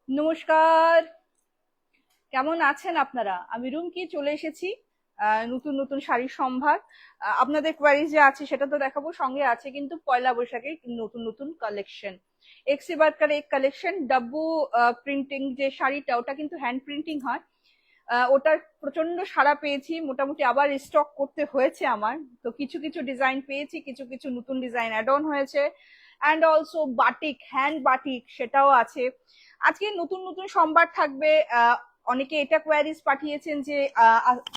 নমস্কার। কেমন আছেন আপনারা? আমি রুমকি চলে এসেছি নতুন নতুন শাড়ির সম্ভার। আপনাদের কোয়ারিজ যে আছে সেটা তো দেখাবো, সঙ্গে আছে কিন্তু পয়লা বৈশাখে নতুন নতুন কালেকশন। এক সে বাদ করে এক কালেকশন ডাব্বু প্রিন্টিং যে শাড়িটা, ওটা কিন্তু হ্যান্ড প্রিন্টিং হয়। ওটার প্রচন্ড সাড়া পেয়েছি, মোটামুটি আবার স্টক করতে হয়েছে আমার। তো কিছু কিছু ডিজাইন পেয়েছি, কিছু কিছু নতুন ডিজাইন অ্যাড অন হয়েছে। And also batik, hand batik সেটাও আছে। আজকে নতুন নতুন সম্ভার থাকবে। অনেকে এটা কোয়ারিজ পাঠিয়েছেন যে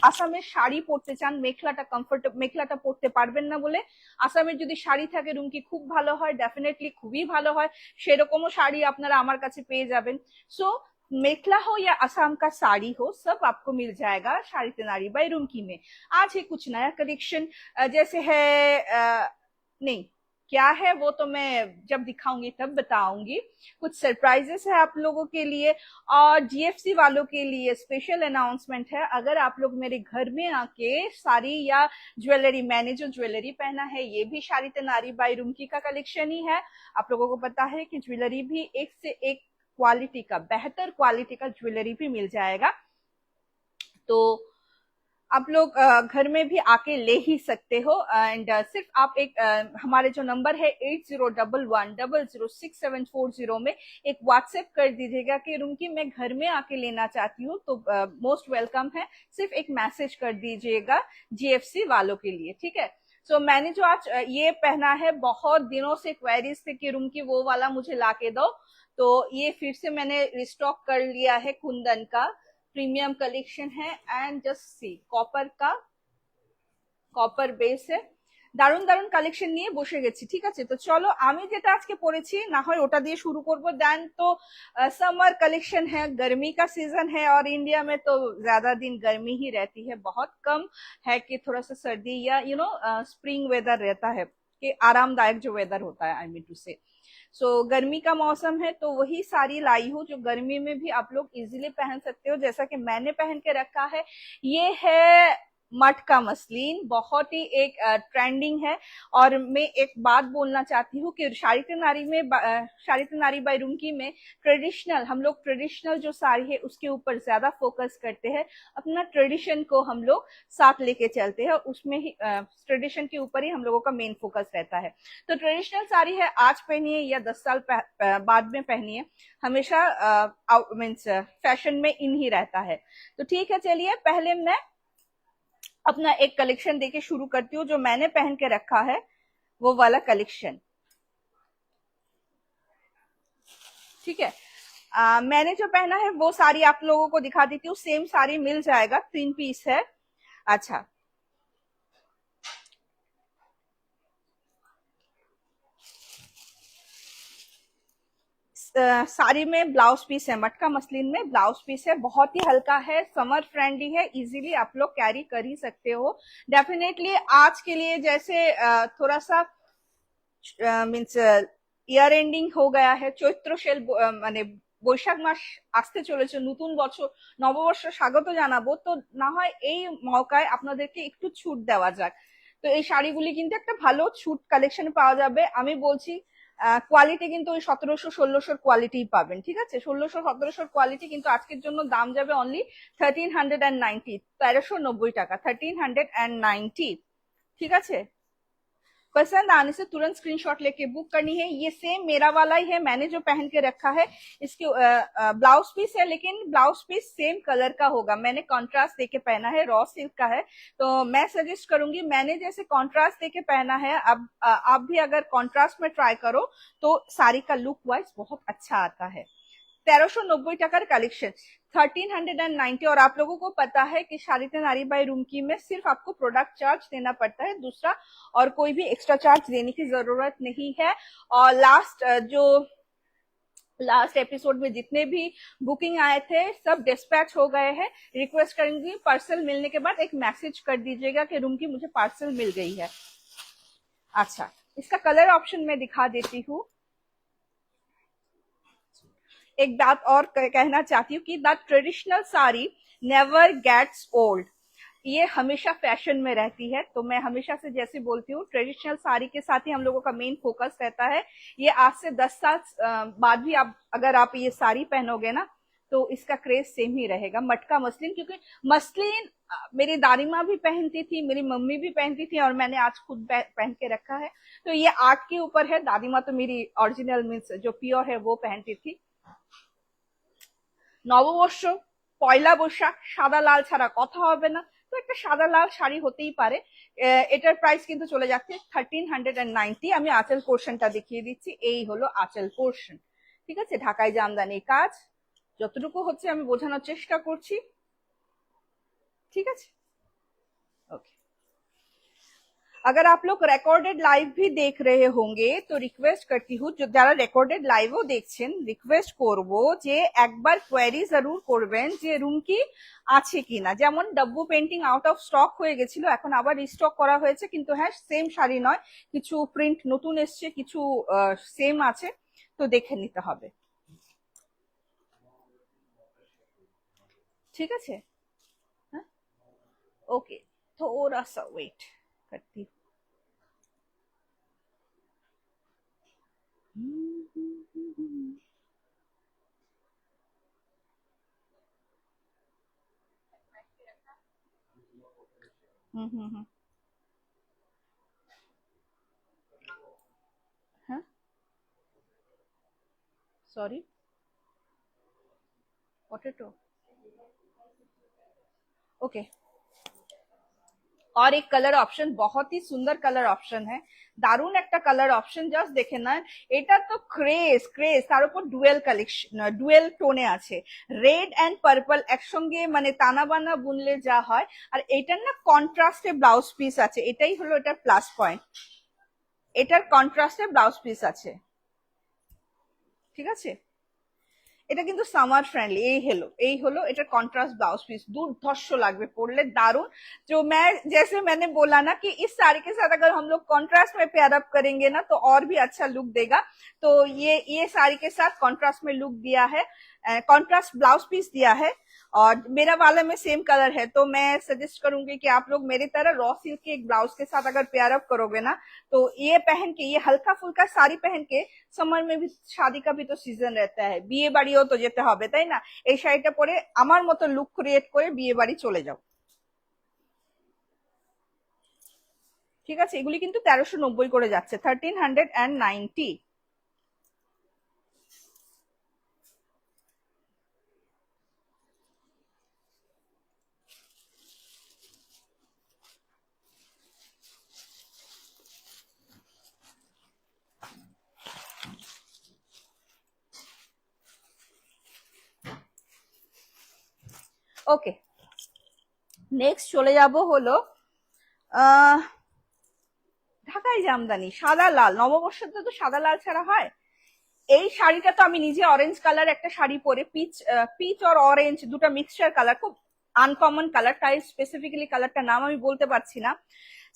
আসামের শাড়ি পরতে চান, মেখলাটা কমফোর্টেবল, মেখলাটা পরতে পারবেন না বলে। আসামের যদি শাড়ি থাকে রুমকি খুব ভালো হয়, ডেফিনেটলি খুবই ভালো হয়। সেরকমও শাড়ি আপনারা আমার কাছে পেয়ে যাবেন। সো मेखला हो या असम का साड़ी हो, सब आपको मिल जाएगा साड़ी तेनारी बाई रुमकी में। आज है कुछ नया कलेक्शन। जैसे है नहीं, क्या है वो तो मैं जब दिखाऊंगी तब बताऊंगी। कुछ सरप्राइजेस है आप लोगों के लिए। और जीएफसी वालों के लिए स्पेशल अनाउंसमेंट है, अगर आप लोग मेरे घर में आके साड़ी या ज्वेलरी, मैंने जो ज्वेलरी पहना है ये भी साड़ी तेनारी बाई रुमकी का कलेक्शन ही है। आप लोगों को पता है कि ज्वेलरी भी एक से एक क्वालिटी का, बेहतर क्वालिटी का ज्वेलरी भी मिल जाएगा। तो आप लोग घर में भी आके ले ही सकते हो। एंड सिर्फ आप एक हमारे जो नंबर है 8011006740 में एक व्हाट्सएप कर दीजिएगा कि रुमकी मैं घर में आके लेना चाहती हूँ, तो मोस्ट वेलकम है। सिर्फ एक मैसेज कर दीजिएगा जीएफसी वालों के लिए, ठीक है। सो मैंने जो आज ये पहना है, बहुत दिनों से क्वेरीज थे कि रुमकी वो वाला मुझे ला के दो, तो ये फिर से मैंने रिस्टॉक कर लिया है। कुंदन का प्रीमियम कलेक्शन है। एंड जस्ट सी, कॉपर का, কপার বেসে দারুন দারুন কালেকশন নিয়ে বসে গেছি। ঠিক আছে, তো চলো আমি যেটা আজকে পরেছি না হয় ওটা দিয়ে শুরু করব। দেন তো समर कलेक्शन है, गर्मी का सीजन है और इंडिया में तो ज्यादा दिन गर्मी ही रहती है, बहुत कम है कि थोड़ा सा सर्दी या स्प्रिंग वेदर रहता है, कि आरामदायक जो वेदर होता है, आई मीन टू से। सो गर्मी का मौसम है तो वही साड़ी लाई हूँ जो गर्मी में भी आप लोग इजीली पहन सकते हो, जैसा कि मैंने पहन के रखा है। ये है मट का मसलिन, बहुत ही एक ट्रेंडिंग है। और मैं एक बात बोलना चाहती हूँ कि साड़ी नारी में साड़ी नारी बाई रुमकी में ट्रेडिशनल, हम लोग ट्रेडिशनल जो साड़ी है उसके ऊपर ज्यादा फोकस करते हैं। अपना ट्रेडिशन को हम लोग साथ लेके चलते हैं, उसमें ही ट्रेडिशन के ऊपर ही हम लोगों का मेन फोकस रहता है। तो ट्रेडिशनल साड़ी है, आज पहनिए या 10 साल बाद में पहनिए, हमेशा मीन्स फैशन में इन ही रहता है। तो ठीक है, चलिए पहले मैं अपना एक कलेक्शन देके शुरू करती हूँ जो मैंने पहन के रखा है, वो वाला कलेक्शन। ठीक है, मैंने जो पहना है वो साड़ी आप लोगों को दिखा देती हूँ। सेम साड़ी मिल जाएगा, 3 पीस है। अच्छा, साड़ी में ब्लाउज पीस है, मटका मसलिन में ब्लाउज पीस है, बहुत ही हल्का है, समर फ्रेंडली है, इजीली आप लोग कैरी कर ही सकते हो। डेफिनेटली आज के लिए जैसे थोड़ा सा मीन्स ইয়ার এন্ডিং हो गया है, চৈত্র সেল মানে বৈশাখ মাস আসতে চলেছে, নতুন বছর নববর্ষ স্বাগত জানাবো, তো না হয় এই মৌকায় আপনাদেরকে একটু ছুট দেওয়া যাক। তো এই শাড়িগুলি কিন্তু একটা ভালো ছুট কালেকশনে পাওয়া যাবে। আমি বলছি কোয়ালিটি কিন্তু ওই 1700-1600 কোয়ালিটি পাবেন। ঠিক আছে, 1600-1700 কোয়ালিটি, কিন্তু আজকের জন্য দাম যাবে অনলি 1390, 1390 টাকা, 1390। ঠিক আছে, पसंद आने से तुरंत स्क्रीनशॉट लेके बुक करनी है। ये सेम मेरा वाला ही है, मैंने जो पहन के रखा है। इसके ब्लाउज पीस है, लेकिन ब्लाउज पीस सेम कलर का होगा, मैंने कॉन्ट्रास्ट देके पहना है, रॉ सिल्क का है। तो मैं सजेस्ट करूंगी, मैंने जैसे कॉन्ट्रास्ट देके पहना है, अब आप भी अगर कॉन्ट्रास्ट में ट्राई करो तो साड़ी का लुक वाइज बहुत अच्छा आता है। 1390 টাকার কালেকশন, 1390। और आप लोगों को पता है कि शादीते नारी बाई रुमकी में सिर्फ आपको प्रोडक्ट चार्ज देना पड़ता है, दूसरा और कोई भी एक्स्ट्रा चार्ज देने की जरूरत नहीं है। और लास्ट एपिसोड में जितने भी बुकिंग आए थे सब डिस्पैच हो गए हैं। रिक्वेस्ट करेंगी पार्सल मिलने के बाद एक मैसेज कर दीजिएगा कि रुमकी मुझे पार्सल मिल गई है। अच्छा, इसका कलर ऑप्शन में दिखा देती हूँ। एक बात और कहना चाहती हूँ कि the traditional sari never gets old. ये हमेशा फैशन में रहती है, तो मैं हमेशा से जैसे बोलती हूँ ट्रेडिशनल साड़ी के साथ ही हम लोगों का मेन फोकस रहता है। ये आज से 10 साल बाद भी आप अगर आप ये साड़ी पहनोगे ना तो इसका क्रेज सेम ही रहेगा। मटका मसलिन, क्योंकि मसलिन मेरी दादी माँ भी पहनती थी, मेरी मम्मी भी पहनती थी और मैंने आज खुद पहन के रखा है। तो ये आर्ट के ऊपर है। दादी माँ तो मेरी ओरिजिनल मीन्स जो प्योर है वो पहनती थी। নববর্ষ, পয়লা বৈশাখ, সাদা লাল ছাড়া কথা হবে না, তো একটা সাদা লাল শাড়ি হতেই পারে। এটার প্রাইস কিন্তু চলে যাচ্ছে 1390। আমি আঁচল পোর্শনটা দেখিয়ে দিচ্ছি, এই হলো আঁচল পোর্শন। ঠিক আছে, ঢাকাই জামদানি কাজ, যতটুকু হচ্ছে আমি বোঝানোর চেষ্টা করছি। ঠিক আছে, ওকে। अगर आप लोग रिकॉर्डेड लाइव भी देख रहे होंगे तो रिक्वेस्ट करती हूँ, जो যারা রেকর্ডেড লাইভও দেখছেন, রিকোয়েস্ট করব যে একবার কোয়েরি জরুর করবেন যে রুম কি আছে কিনা। যেমন dabu painting out of stock হয়ে গেছিল, এখন আবার রিস্টক করা হয়েছে, কিন্তু হ্যাঁ সেম শাড়ি নয়, কিছু প্রিন্ট নতুন এসছে, কিছু সেম আছে, তো দেখে নিতে হবে। ঠিক আছে, হ্যাঁ, ওকে, थोड़ा सा वेट करती हूँ। हाँ, सॉरी, पोटैटो, ओके। और एक कलर ऑप्शन, बहुत ही सुंदर कलर ऑप्शन है, দারুণ একটা কালার অপশন, জাস্ট দেখে না, এটা তো ক্রেজ ক্রেজ, তার উপর ডুয়েল কালেকশন, ডুয়েল টোনে আছে, রেড এন্ড পার্পল একসঙ্গে, মানে তানা বানা বুনলে যা হয়। আর এটার না কন্ট্রাস্টে ব্লাউজ পিস আছে, এটাই হলো এটার প্লাস পয়েন্ট, এটার কন্ট্রাস্টে ব্লাউজ পিস আছে। ঠিক আছে, এটা কিন্তু সামার फ्रेंडली। এই হলো এটার কন্ট্রাস্ট ब्लाउज पीस, दुर्धर्ष লাগবে পরলে, दारुण। जो मैं जैसे मैंने बोला ना कि इस साड़ी के साथ अगर हम लोग कॉन्ट्रास्ट में पेयर अप करेंगे ना तो और भी अच्छा लुक देगा। तो ये साड़ी के साथ कॉन्ट्रास्ट में लुक दिया है, कॉन्ट्रास्ट ब्लाउज पीस दिया है, और मेरा वाला में सेम कलर है। तो मैं सजेस्ट करूंगी कि आप लोग मेरी तरह रॉ सिल्क के एक ब्लाउज के साथ अगर पेयर अप करोगे ना, तो ये पहन के, ये हल्का फुल्का साड़ी पहन के, समर में भी, शादी का भी तो सीजन रहता है, বিয়ে বাড়িও তো যেতে হবে তাই না, এই শাড়িটা পরে আমার মতো লুক ক্রিয়েট করে বিয়ে বাড়ি চলে যাও। ঠিক আছে, এগুলি কিন্তু 1390 করে যাচ্ছে, 1390। ওকে, নেক্সট চলে যাব হলো ঢাকাই জামদানি সাদা লাল। নববর্ষের তো সাদা লাল ছাড়া হয়? এই শাড়িটা তো আমি নিজে অরেঞ্জ কালার একটা শাড়ি পরে, পিচ আর অরেঞ্জ দুটা মিক্সচার কালার, খুব আনকমন কালার, তাই স্পেসিফিক্যালি কালারটা নাম আমি বলতে পারছি না।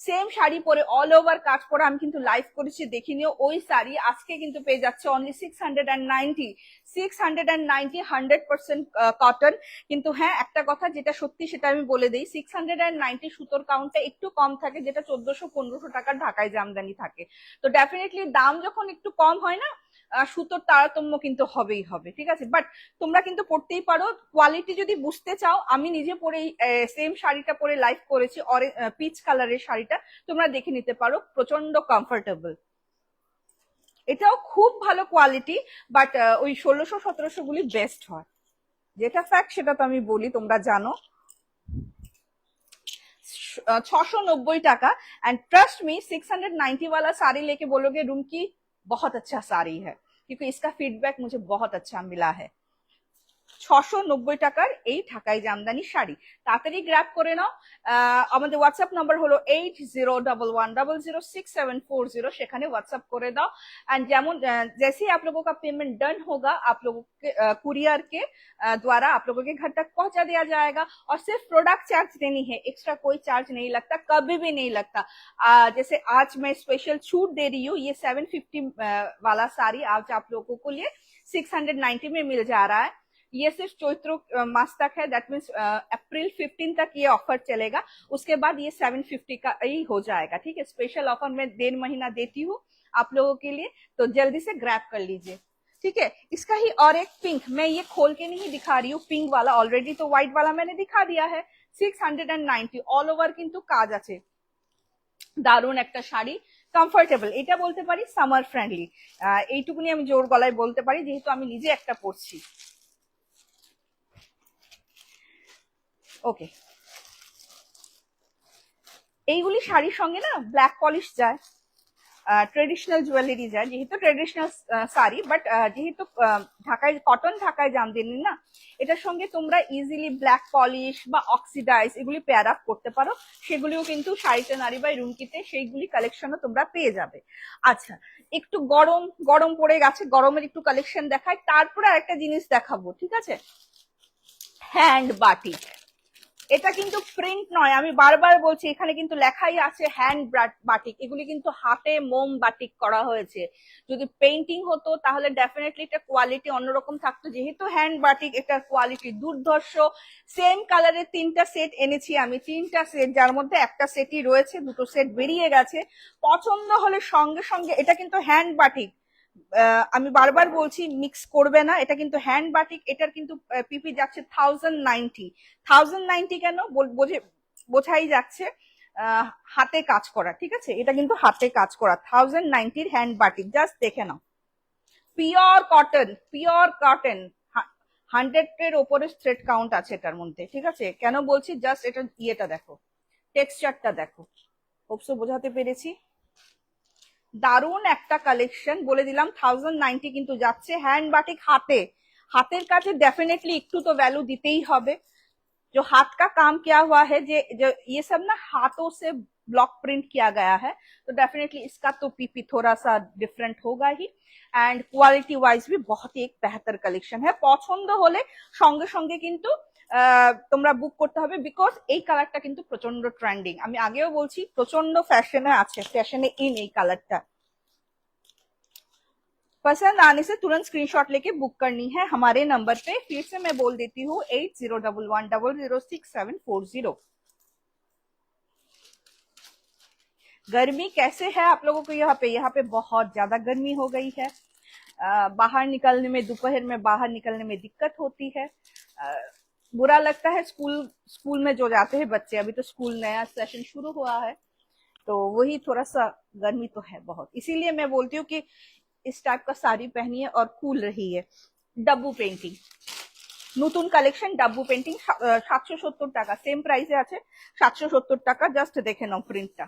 সেম শাড়ি পরে অল ওভার কাজ পরে আমি কিন্তু লাইভ করেছি, দেখে নিও। ওই শাড়ি আজকে কিন্তু পেয়ে যাচ্ছে অনলি 690, 690, 100% কটন। কিন্তু হ্যাঁ, একটা কথা যেটা সত্যি সেটা আমি বলে দিই, 690 সুতোর কাউন্টটা একটু কম থাকে, যেটা 1400-1500 টাকার ঢাকায় জামদানি থাকে। তো ডেফিনেটলি দাম যখন একটু কম হয় না, সুতোর তারতম্য কিন্তু হবেই হবে। ঠিক আছে, বাট তোমরা কিন্তু পড়তেই পারো, কোয়ালিটি যদি বুঝতে চাও, আমি নিজে পরে সেম শাড়িটা পরে লাইভ করেছি, পিচ কালারের শাড়িটা, তোমরা দেখে নিতে পারো, প্রচন্ড কমফোর্টেবল। এটাও খুব ভালো কোয়ালিটি, বাট ওই 1600-1700 গুলি বেস্ট হয়, যেটা ফ্যাক্ট সেটা তো আমি বলি, তোমরা জানো। 690 টাকা। एंड ट्रस्ट मी, 690 वाला साड़ी लेके बोलोगे रूम की बहुत अच्छा साड़ी है, क्योंकि इसका फीडबैक मुझे बहुत अच्छा मिला है। 690 টাকার এই ঢাকাই জামদানি শাড়ি তাড়াতাড়ি গ্র্যাব করে নাও। আমাদের হোয়াটসঅ্যাপ নাম্বার হলো 8011006740, সেখানে হোয়াটসঅ্যাপ করে দাও। एंड যেমন जैसे आप लोगों का पेमेंट डन होगा, आप लोगों के कुरियर के द्वारा आप लोगों के घर तक पहुंचा दिया जाएगा, और सिर्फ प्रोडक्ट चार्ज देनी है, एक्स्ट्रा कोई चार्ज नहीं लगता, कभी भी नहीं लगता। जैसे आज मैं स्पेशल छूट दे रही हूँ, ये 750 वाला साड़ी आज आप लोगों को लिए 690 में मिल जा रहा है। ये सिर्फ चैत्र मास तक है, दैट मीन्स अप्रैल 15 तक ये ऑफर चलेगा। उसके बाद ये 750 का ही हो जाएगा, ठीक है। स्पेशल ऑफर मैं 1.5 महीना देती हूँ आप लोगों के लिए, तो जल्दी से ग्रैब कर लीजिए, ठीक है। इसका ही और एक पिंक, मैं ये खोल के नहीं दिखा रही हूँ, पिंक वाला ऑलरेडी तो व्हाइट वाला मैंने दिखा दिया है। 690 অল ওভার কিন্তু কাজ আছে, দারুণ একটা শাড়ি, কমফোর্টেবল, এটা বলতে পারি সামার ফ্রেন্ডলি। এইটুকুনি আমি জোর গলায় বলতে পারি, যেহেতু আমি নিজে একটা পরছি। ওকে, এইগুলি শাড়ির সঙ্গে না ব্ল্যাক পলিশ যায়, ট্রেডিশনাল জুয়েলারি যায়, যেহেতু ট্রেডিশনাল শাড়ি, বাট যেহেতু ঢাকায় কটন ঢাকায় জামদানি না, এটার সঙ্গে তোমরা ইজিলি ব্ল্যাক পলিশ বা অক্সিডাইজ এগুলি পেয়ার আপ করতে পারো, সেগুলিও কিন্তু শাড়িতে নারী বাই রুমকিতে সেইগুলি কালেকশনও তোমরা পেয়ে যাবে। আচ্ছা, একটু গরম গরম পড়ে গেছে, গরমের একটু কালেকশন দেখায়, তারপরে আরেকটা জিনিস দেখাবো, ঠিক আছে। হ্যান্ড বাটিক, এটা কিন্তু প্রিন্ট নয়, আমি বারবার বলছি, এখানে কিন্তু লেখাই আছে হ্যান্ড বাটিক, এগুলি কিন্তু হাতে মোম বাটিক করা হয়েছে। যদি পেইন্টিং হতো তাহলে ডেফিনেটলি এটা কোয়ালিটি অন্যরকম থাকতো, যেহেতু হ্যান্ড বাটিক এটার কোয়ালিটি দুর্ধর্ষ। সেম কালারের 3টা সেট এনেছি আমি, 3টা সেট, যার মধ্যে একটা সেটই রয়েছে, 2টো সেট বেরিয়ে গেছে। পছন্দ হলে সঙ্গে সঙ্গে, এটা কিন্তু হ্যান্ড বাটিক, আমি বারবার বলছি মিক্স করবে না, এটা কিন্তু হ্যান্ড বাটিক, এটার কিন্তু পিপি যাচ্ছে 1090 কেন বোঝাই যাচ্ছে হাতে কাজ করা, ঠিক আছে। এটা কিন্তু হাতে কাজ করা 1090 হ্যান্ড বাটিক, জাস্ট দেখে নাও, পিওর কটন, পিওর কটন, 100 এর ওপরে থ্রেড কাউন্ট আছে এটার মধ্যে, ঠিক আছে। কেন বলছি, জাস্ট এটা ইয়েটা দেখো, টেক্সচারটা দেখো, হোপসো বোঝাতে পেরেছি। দারুণ একটা কালেকশন, বলে দিলাম 1090 কিন্তু যাচ্ছে হ্যান্ড বাটিক, হাতে, হাতের কাছে डेफिनेटली একটু তো ভ্যালু দিতেই হবে। जो हाथ का काम किया हुआ है, जो ये सब ना हाथों से ब्लॉक प्रिंट किया गया है, तो डेफिनेटली इसका तो पीपी थोड़ा सा डिफरेंट होगा ही, एंड क्वालिटी वाइज भी बहुत ही एक बेहतर कलेक्शन है। পছন্দ হলে সঙ্গে সঙ্গে কিন্তু তোমরা বুক করতে হবে, বিকজ এই কালারটা কিন্তু প্রচন্ড ট্রেন্ডিং, আমি আগেও বলছি প্রচন্ড ফ্যাশনে আছে, ফ্যাশনে ইন এই কালারটা। पसंद आने से तुरंत स्क्रीनशॉट लेके बुक करनी है हमारे नंबर पे, फिर से मैं बोल देती हूँ 8011006740। गर्मी कैसे है आप लोगों को यहाँ पे? यहाँ पे बहुत ज्यादा गर्मी हो गई है, बाहर निकलने में, दोपहर में बाहर निकलने में दिक्कत होती है, बुरा लगता है। स्कूल में जो जाते हैं बच्चे, अभी तो स्कूल नया सेशन शुरू हुआ है, तो वही थोड़ा सा गर्मी तो है बहुत, इसीलिए मैं बोलती हूँ कि इस टाइप का साड़ी पहनिए और कूल रही है। डब्बू पेंटिंग, নতুন কালেকশন, ডাব্বু পেন্টিং, 770 টাকা, সেম প্রাইসে আছে 770 টাকা, জাস্ট দেখে নাও প্রিন্টটা।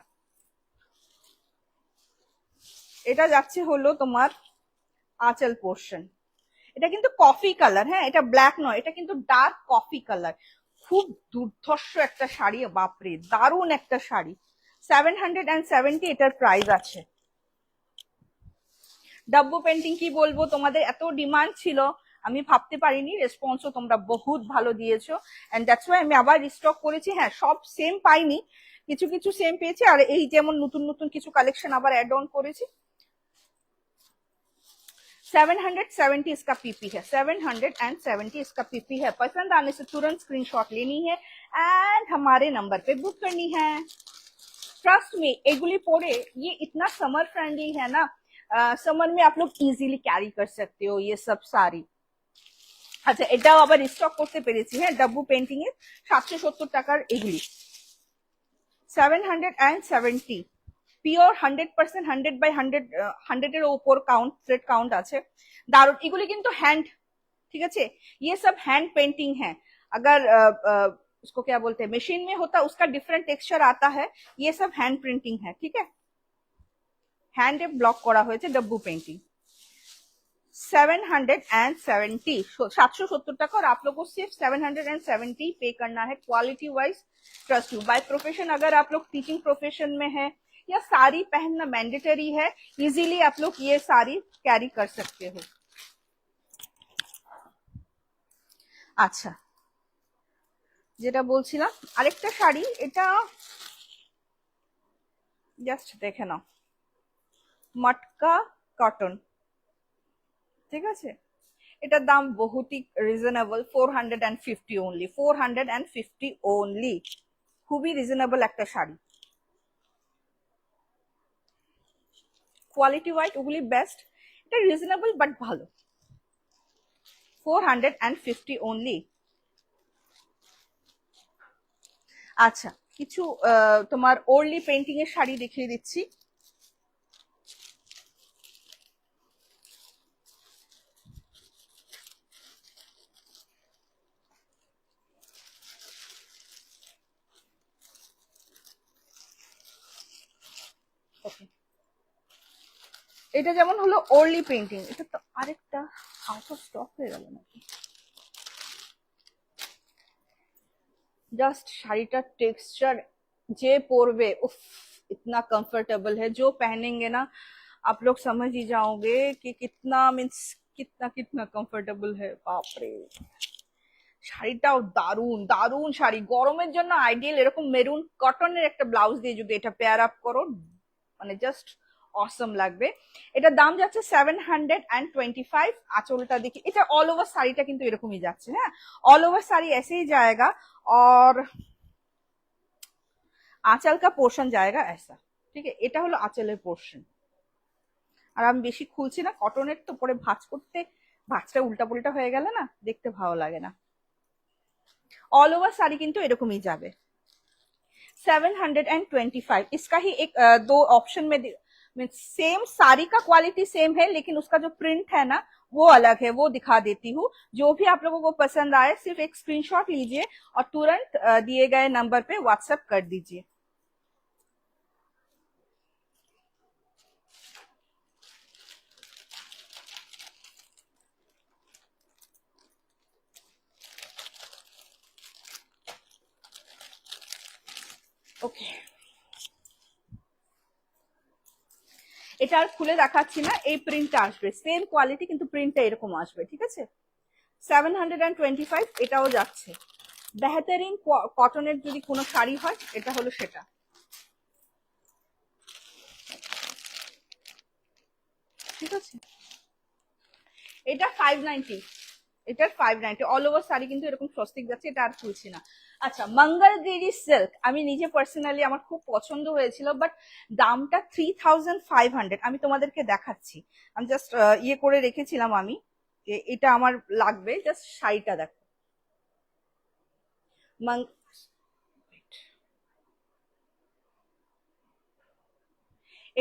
এটা যাচ্ছে হলো তোমার আঁচল পোর্শন, এটা কিন্তু কফি কালার, হ্যাঁ এটা ব্ল্যাক নয়, এটা কিন্তু ডার্ক কফি কালার, খুব দুর্ধর্ষ একটা শাড়ি, বাপরে দারুণ একটা শাড়ি। 770 এটার প্রাইস আছে। ডাব্বু পেন্টিং কি বলবো, তোমাদের এত ডিমান্ড ছিল, আমি ভাবতে পারিনি, রেসপন্সও তোমরা বহুত ভালো দিয়েছো, এন্ড দ্যাটস ওয়াই আমি আবার রিস্টক করেছি। হ্যাঁ সব সেম পাইনি, কিছু কিছু সেম পেয়েছি, আর এই যেমন নতুন নতুন কিছু কালেকশন আবার অ্যাড অন করেছি। 770 इसका पीपी है, 770 इसका पीपी है। पसंद आने से तुरंत स्क्रीनशॉट लेनी है एंड हमारे नंबर पे बुक करनी है। ट्रस्ट में एगुली पोड़े, ये इतना समर फ्रेंडली है ना, समर में आप लोग इजीली कैरी कर सकते हो ये सब साड़ी। আচ্ছা, এটাও আবার স্টক করতে পেরেছি, হ্যাঁ ডাব্বু পেন্টিং এর 770 টাকার এগুলি 770 পিওর 100%, 100/100, 100 এর উপর কাউন্ট, থ্রেড কাউন্ট আছে, দারুণ। এগুলি কিন্তু হ্যান্ড, ঠিক আছে, ये सब हैंड पेंटिंग है। अगर उसको क्या बोलते हैं, मशीन में होता उसका डिफरेंट टेक्सचर आता है, ये सब हैंड प्रिंटिंग है, ठीक है, হ্যান্ডে ব্লক করা হয়েছে ডাব্বু পেন্টিং। 770, 770 টাকা, और आप लोगों को सिर्फ 770 पे करना है। Quality wise trust you. By profession अगर आप लोग टीचिंग प्रोफेशन में है या साड़ी पहनना मैंडेटरी है, इजीली आप लोग ये साड़ी कैरी कर सकते हो। আচ্ছা, যেটা বলছিলাম আরেকটা শাড়ি, এটা জাস্ট দেখে নাও, মটকা কটন, ঠিক আছে। এটার দাম বহুতই রিজনেবল, 450 ওনলি, 450 ওনলি, খুবই রিজনেবল একটা শাড়ি। কোয়ালিটি ওয়াইজ ওগুলি বেস্ট, এটা রিজনেবল বাট ভালো। 450 ওনলি। আচ্ছা, কিছু তোমার ওর্লি পেন্টিং এর শাড়ি দেখিয়ে দিচ্ছি। এটা যেমন হলো ওর্লি পেন্টিং, এটা তো আরেকটা আউট অফ স্টক হয়ে গেল নাকি। जस्ट শাড়িটার টেক্সচার যে পরবে उफ इतना कंफर्टेबल है, जो पहनेंगे ना आप लोग समझ ही जाओगे कि कितना मीन्स कितना कितना कंफर्टेबल है। बाप रे, শাড়িটাও দারুন দারুন শাড়ি, গরমের জন্য আইডিয়াল। এরকম মেরুন কটনের একটা ব্লাউজ দিয়ে যদি এটা পেয়ার আপ করো, মানে জাস্ট অসম লাগবে। এটার দাম যাচ্ছে 725। আঁচলটা দেখি, এটা অল ওভার শাড়িটা কিন্তু এরকমই যাচ্ছে। হ্যাঁ, ऑल ओवर साड़ी ऐसे ही जाएगा और आंचल का पोर्शन जाएगा ऐसा। ঠিক আছে, এটা হলো আঁচলের পোর্শন। আর আমি বেশি খুলছি না, কটনের তো পরে ভাঁজ করতে ভাঁজটা উল্টা পুল্টা হয়ে গেলে না দেখতে ভালো লাগে না। ऑल ओवर साड़ी কিন্তু এরকমই যাবে। 725। इसका ही एक दो ऑप्शन में सेम साड़ी का क्वालिटी सेम है, लेकिन उसका जो प्रिंट है ना वो अलग है, वो दिखा देती हूँ। जो भी आप लोगों को पसंद आए सिर्फ एक स्क्रीनशॉट लीजिए और तुरंत दिए गए नंबर पे व्हाट्सएप कर दीजिए। ওকে, এটা আর খুলে দেখাচ্ছি না, এই প্রিন্টটা আসবে সেম কোয়ালিটি, কিন্তু প্রিন্টটা এরকম আসবে। ঠিক আছে, 725 এটাও যাচ্ছে। বেহতরিন কটনের যদি কোনো শাড়ি হয় এটা হলো সেটা। ঠিক আছে, এটা 590, এটার 590 অল ওভার শাড়ি কিন্তু এরকম স্বস্তিক যাচ্ছে। এটা আর খুলছি না। আচ্ছা, মঙ্গলগিরি সিল্ক আমি নিজে পার্সোনালি আমার খুব পছন্দ হয়েছিল, বাট দামটা 3500। আমি তোমাদেরকে দেখাচ্ছি, আমি জাস্ট ইয়ে করে রেখেছিলাম আমি, এটা আমার লাগবে। জাস্ট শাড়িটা দেখো,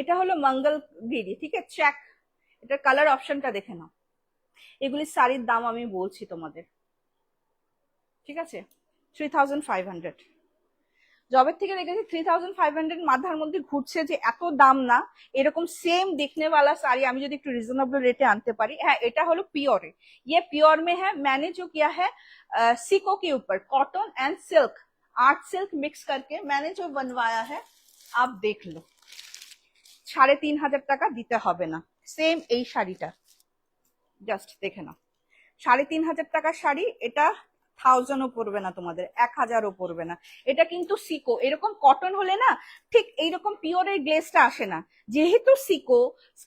এটা হলো মঙ্গলগিরি। ঠিক আছে, চেক, এটার কালার অপশনটা দেখে নাও। এগুলি শাড়ির দাম আমি বলছি তোমাদের। ঠিক আছে, 3500। জবের থেকে দেখেছি 3500 মাথার মধ্যে ঘুরছে যে এত দাম না, এরকম সেম देखने वाला साड़ी আমি যদি একটু রিজনেবল রেটে আনতে পারি। হ্যাঁ, এটা হলো পিওরে, ये प्योर में है। मैंने जो किया है सिको के ऊपर cotton and silk, art silk mix करके मैंने जो बनवाया है, आप देख लो। 3500 টাকা দিতে হবে না, সেম এই শাড়িটা জাস্ট দেখে নাও। 3500 টাকার শাড়ি, এটা 1000ও পড়বে না তোমাদের, 1000ও পড়বে না। এটা কিন্তু সিকো, এরকম কটন হলে না ঠিক এইরকম পিওরের গ্লেজটা আসে না। যেহেতু সিকো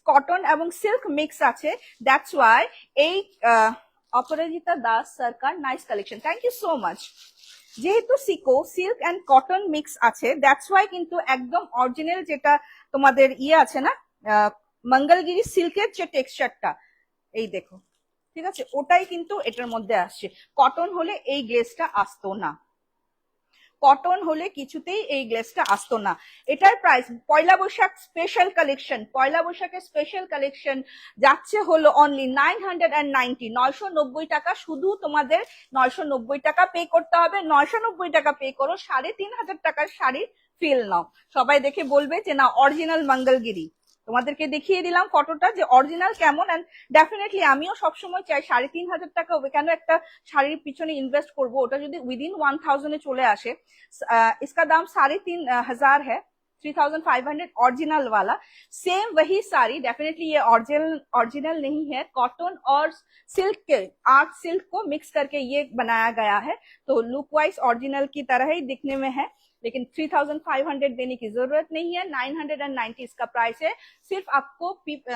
কটন এবং সিল্ক মিক্স আছে, দ্যাটস ওয়াই এই Aparajita Das Sarkar nice collection, thank you so much. যেহেতু সিকো সিল্ক এন্ড কটন মিক্স আছে, দ্যাটস ওয়াই কিন্তু একদম অরিজিনাল যেটা তোমাদের ইয়ে আছে না, মঙ্গলগিরি সিল্কের যে টেক্সচারটা, এই দেখো। ঠিক আছে, ওটাই কিন্তু এটার মধ্যে আসছে। কটন হলে এই গ্লেজটা আসতো না, কটন হলে কিছুতেই এই গ্লেজটা আসতো না। এটার প্রাইস পয়লা বৈশাখ স্পেশাল কালেকশন, পয়লা বৈশাখের স্পেশাল কালেকশন যাচ্ছে হলো অনলি 990, 990 টাকা। শুধু তোমাদের 990 টাকা পে করতে হবে। 990 টাকা পে করো, 3500 টাকার শাড়ির ফিল নাও। সবাই দেখে বলবে যে না অরিজিনাল মঙ্গলগিরি। তোমাদেরকে দেখিয়ে দিলাম ফটোটা যে অরিজিনাল কেমন। এন্ড ডেফিনেটলি আমিও সবসময় চাই 3500 টাকা কেন একটা শাড়ির পিছনে ইনভেস্ট করবো, ওটা যদি উইদিন 1000 চলে আসে। इसका दाम 3500 है। 3500 ओरिजिनल वाला। सेम वही साड़ी, डेफिनेटली ये ओरिजिनल नहीं है, कॉटन और सिल्क के आर्ट सिल्क को मिक्स करके ये बनाया गया है, तो लुक वाइज ओरिजिनल की तरह ही दिखने में है, लेकिन 3500 देने की जरूरत नहीं है। 990 इसका प्राइस है, सिर्फ आपको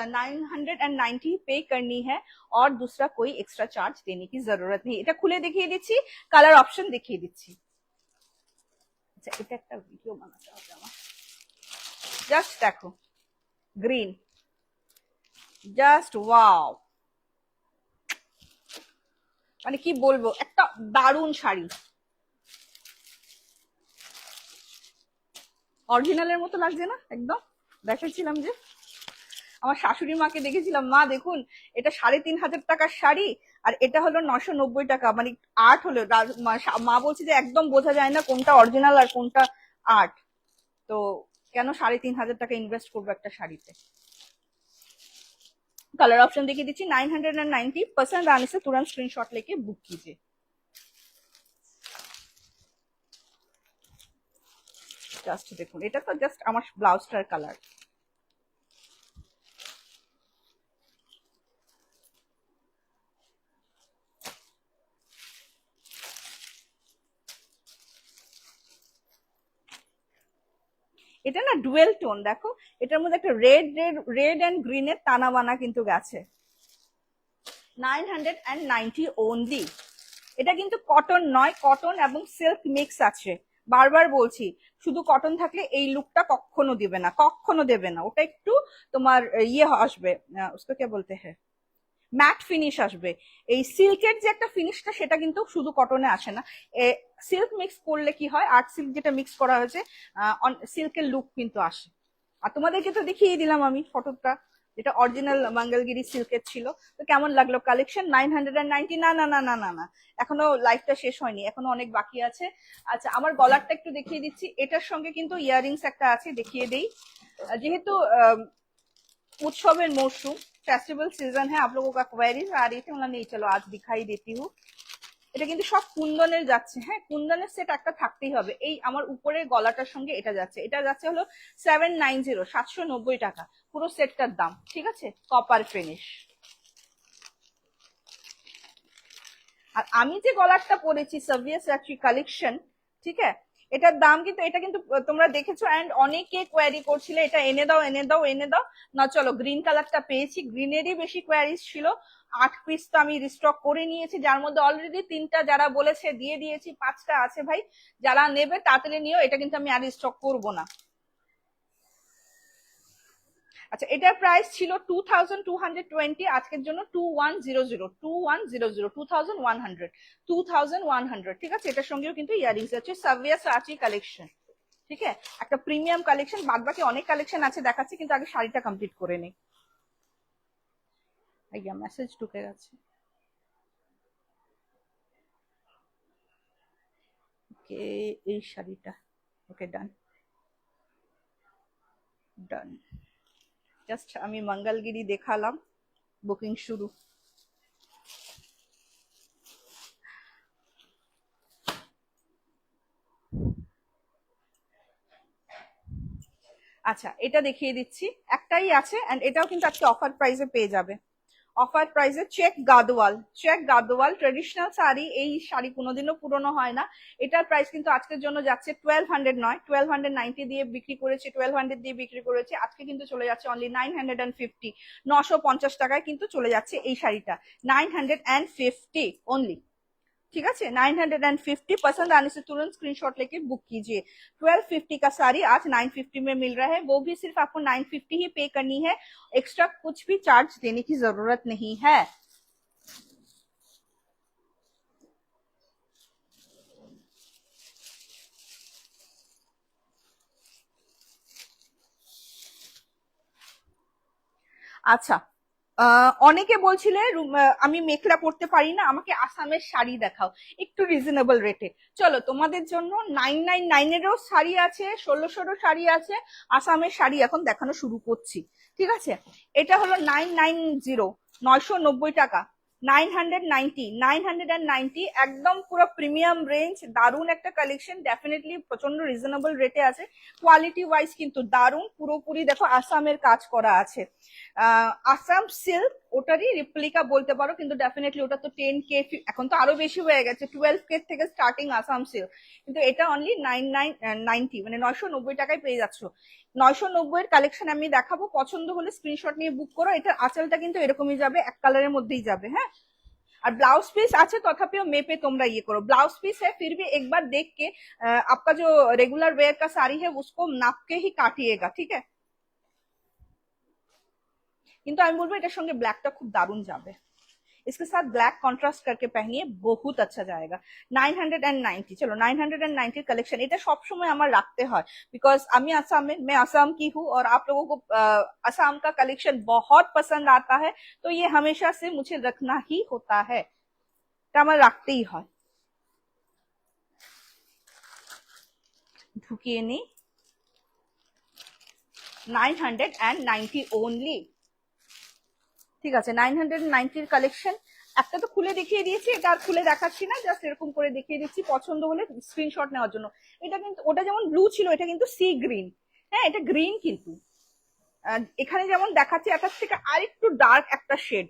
990 पे करनी है और दूसरा कोई एक्स्ट्रा चार्ज देने की जरूरत नहीं। এটা খুলে দেখিয়ে দিচ্ছি, কালার অপশন দেখিয়ে দিচ্ছি। আচ্ছা, এটা একটা ভিডিও বানাতে হবে আমার। জাস্ট দেখো, গ্রিন, জাস্ট ওয়াও, মানে কি বলবো, একটা দারুণ শাড়ি, অরিজিনালের মতো লাগছে না একদম। দেখাচ্ছিলাম যে আমার শাশুড়ি মাকে দেখেছিলাম, মা দেখুন এটা 3500 টাকার শাড়ি আর এটা হলো 990 টাকা, মানে আর্ট হলো, মা বলছে যে একদম বোঝা যায় না কোনটা অরিজিনাল আর কোনটা আর্ট, তো কেন 3500 টাকা ইনভেস্ট করবো একটা শাড়িতে। कलर ऑप्शन देखिए दीजिए, 990 पसंद आने से तुरंत स्क्रीनशॉट लेके बुक कीजिए। জাস্ট দেখুন, এটা তো জাস্ট আমার ব্লাউজটার কালার। এটা না ডুয়েল টোন, দেখো এটার মধ্যে একটা রেড এন্ড গ্রিনের টানা বানা কিন্তু গেছে। 990 ওনলি। এটা কিন্তু কটন নয়, কটন এবং সিল্ক মিক্স আছে, বারবার বলছি, শুধু কটন থাকলে এই লুকটা কখনো দিবে না, কখনো দেবে না, ওটা একটু তোমার ইয়ে আসবে, उसको क्या बोलते हैं, ম্যাট ফিনিশ আসবে। এই সিল্কের যে একটা ফিনিশটা সেটা কিন্তু শুধু কটনে আসে না, সিল্ক মিক্স করলে কি হয়, আর্ট সিল্ক যেটা মিক্স করা হয়েছে সিল্কের লুক কিন্তু আসে। আর তোমাদেরকে তো দেখিয়ে দিলাম আমি ফটোটা, যেটা অরিজিনাল মঙ্গলগিরি সিল্কের ছিল। তো কেমন লাগলো কালেকশন? 990? না না না না না না, এখনো লাইফটা শেষ হয়নি, এখনো অনেক বাকি আছে। আচ্ছা, আমার গলারটা একটু দেখিয়ে দিচ্ছি, এটার সঙ্গে কিন্তু ইয়াররিংস একটা আছে, দেখিয়ে দেই। যেহেতু उत्सव मौसम, फेस्टिवल सीजन है, आप लोगों का क्वेरीज आ रही थी, नहीं चलो आज दिखाई देती हूँ। এটা কিন্তু সব কুন্দনের যাচ্ছে, হ্যাঁ কুন্দনের সেট একটা থাকতেই হবে। এই আমার উপরে গলাটার সঙ্গে এটা যাচ্ছে, এটা যাচ্ছে হলো 790, 790 টাকা পুরো সেটটার দাম, ঠিক আছে, কপার ফিনিশ। আর আমি যে গলারটা পরেছি সাভিয়াসাচি কালেকশন, ঠিক আছে, এটার দাম কিন্তু, এটা কিন্তু তোমরা দেখেছো এন্ড অনেকে কোয়ারি করছিলে এটা এনে দাও এনে দাও এনে দাও না। চলো গ্রিন কালারটা পেয়েছি, গ্রিনেরই বেশি কোয়ারিজ ছিল, 8 পিস তো আমি রিস্টক করে নিয়েছি, যার মধ্যে অলরেডি 3টা যারা বলেছে দিয়ে দিয়েছি, 5টা আছে ভাই, যারা নেবে তাড়াতাড়ি নিও, এটা কিন্তু আমি আর রিস্টক করবো না। আচ্ছা, এটার প্রাইস ছিল 2220, আজকের জন্য 2100, 2100, ঠিক আছে। এটার সঙ্গেও কিন্তু ইয়ারিংস আছে, সাভিয়াসাচি কালেকশন, ঠিক আছে, একটা প্রিমিয়াম কালেকশন। বাদ বাকি অনেক কালেকশন আছে দেখাচ্ছি, কিন্তু আগে শাড়িটা কমপ্লিট করে নেই। আইয়া মেসেজ ঢুকে গেছে, ওকে, এই শাড়িটা ওকে, ডান ডান। জাস্ট আমি মঙ্গলগিরি দেখালাম, বুকিং শুরু। আচ্ছা, এটা দেখিয়ে দিচ্ছি, একটাই আছে এন্ড এটাও কিন্তু আজকে অফার প্রাইসে পেয়ে যাবে, অফার প্রাইসে। চেক গাদোয়াল ট্রেডিশনাল শাড়ি, এই শাড়ি কোনোদিনও পুরনো হয় না। এটার প্রাইস কিন্তু আজকের জন্য যাচ্ছে 1200 নয়, 1290 দিয়ে বিক্রি করেছি, 1200 দিয়ে বিক্রি করেছি, আজকে কিন্তু চলে যাচ্ছে অনলি 950, 950 টাকায় কিন্তু চলে যাচ্ছে এই শাড়িটা, 950 ओनली, ठीक है, 950। पसंद आने से तुरंत स्क्रीनशॉट लेके बुक कीजिए। 1250 का साड़ी आज 950 में मिल रहा है, वो भी सिर्फ आपको 950 ही पे करनी है, एक्स्ट्रा कुछ भी चार्ज देने की जरूरत नहीं है। আচ্ছা, অনেকে বলছিলে আমি মেখলা পড়তে পারি না, আমাকে আসামের শাড়ি দেখাও একটু রিজনেবল রেটে। চলো তোমাদের জন্য 999-এরও শাড়ি আছে, 1600-এরও শাড়ি আছে, আসামের শাড়ি এখন দেখানো শুরু করছি, ঠিক আছে। এটা হলো 990, 990 টাকা, 990 একদম পুরো প্রিমিয়াম রেঞ্জ, দারুন একটা কালেকশন, ডেফিনেটলি প্রচন্ড রিজনেবল রেটে আছে। কোয়ালিটি ওয়াইজ কিন্তু দারুন, পুরোপুরি দেখো আসামের কাজ করা আছে। আসাম সিল্ক ওটারই রিপ্লিকা বলতে পারো, কিন্তু ডেফিনেটলি ওটা তো 10K, এখন তো আরো বেশি হয়ে গেছে, 12K থেকে স্টার্টিং আসাম সিল্ক, কিন্তু এটা অনলি 990 মানে 990 টাকায় পেয়ে যাচ্ছ। 990 এর কালেকশন আমি দেখাবো, পছন্দ হলে স্ক্রিনশট নিয়ে বুক করো। এটার আঁচলটা কিন্তু এরকমই যাবে, এক কালারের মধ্যেই যাবে। হ্যাঁ, और ब्लाउज पीस আছে তথাপিও মেপে তোমরা ইয়ে করো। ब्लाउज पीस है फिर भी एक बार देख के आपका जो रेगुलर वेयर का साड़ी है उसको नाप के ही काटिएगा, ठीक है। কিন্তু আমি বলবো এটার সঙ্গে ব্ল্যাকটা খুব দারুণ যাবে, इसके साथ ब्लैक कॉन्ट्रास्ट करके पहनिए, बहुत अच्छा जाएगा। 990, चलो 990 कलेक्शन এটা সব সময় আমার রাখতে হয়, बिकॉज আমি आसाम में, मैं आसाम की हूँ और आप लोगों को आसाम का कलेक्शन बहुत पसंद आता है, तो ये हमेशा से मुझे रखना ही होता है, এটা আমার রাখতেই হয়। ঢুকিয়ে নি, 990 ओनली, ঠিক আছে। 990 কালেকশন, একটা তো খুলে দেখিয়ে দিয়েছি, এটা আর খুলে দেখাচ্ছি না, জাস্ট এরকম করে দেখিয়ে দিচ্ছি পছন্দ হলে স্ক্রিনশট নেওয়ার জন্য। এটা কিন্তু ওটা যেমন ব্লু ছিল, এটা কিন্তু সি গ্রিন, হ্যাঁ এটা গ্রিন, কিন্তু এখানে যেমন দেখাচ্ছি এটার থেকে আরেকটু ডার্ক একটা शेड,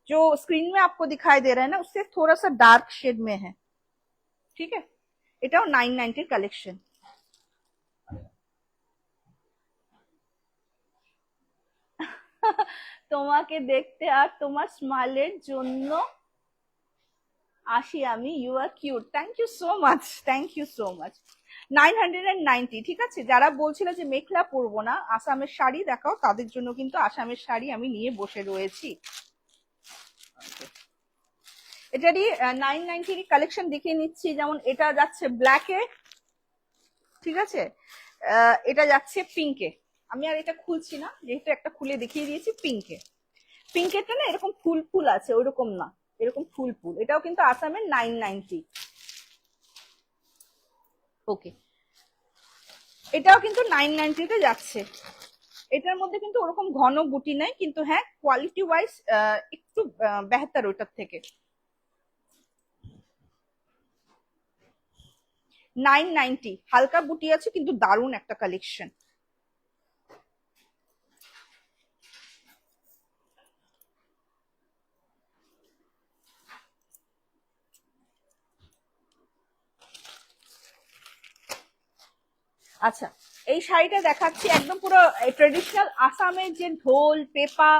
जो स्क्रीन में आपको दिखाई दे रहा है ना, उससे थोड़ा सा डार्क शेड में है, ठीक है। এটাও 990 কালেকশন। তোমাকে দেখতে আর তোমার স্মাইলের জন্য আসি আমি, you are cute, thank you so much, thank you so much. 990, ঠিক আছে। যারা বলছিল যে মেখলা পরবো না, আসামের শাড়ি দেখাও, তাদের জন্য কিন্তু আসামের শাড়ি আমি নিয়ে বসে রয়েছি। এটারই 990 কালেকশন দেখিয়ে নিচ্ছি, যেমন এটা যাচ্ছে ব্ল্যাকে, ঠিক আছে, এটা যাচ্ছে পিঙ্কে। আমি আর এটা খুলছি না, যেহেতু একটা খুলে দেখিয়ে দিয়েছি পিঙ্কে। পিঙ্কেরটা না এরকম ফুল ফুল আছে, ওইরকম না, এরকম ফুল ফুল, এটাও কিন্তু আসামের 990। ওকে, এটাও কিন্তু 990 তে যাচ্ছে। এটার মধ্যে কিন্তু ওরকম ঘন বুটি নাই, কিন্তু হ্যাঁ কোয়ালিটি ওয়াইজ একটু বেহতর ওটার থেকে। 990, হালকা বুটি আছে কিন্তু দারুণ একটা কালেকশন। আচ্ছা, এই শাড়িটা দেখাচ্ছি একদম পুরো ট্রেডিশনাল আসামের যে ঢোল পেপা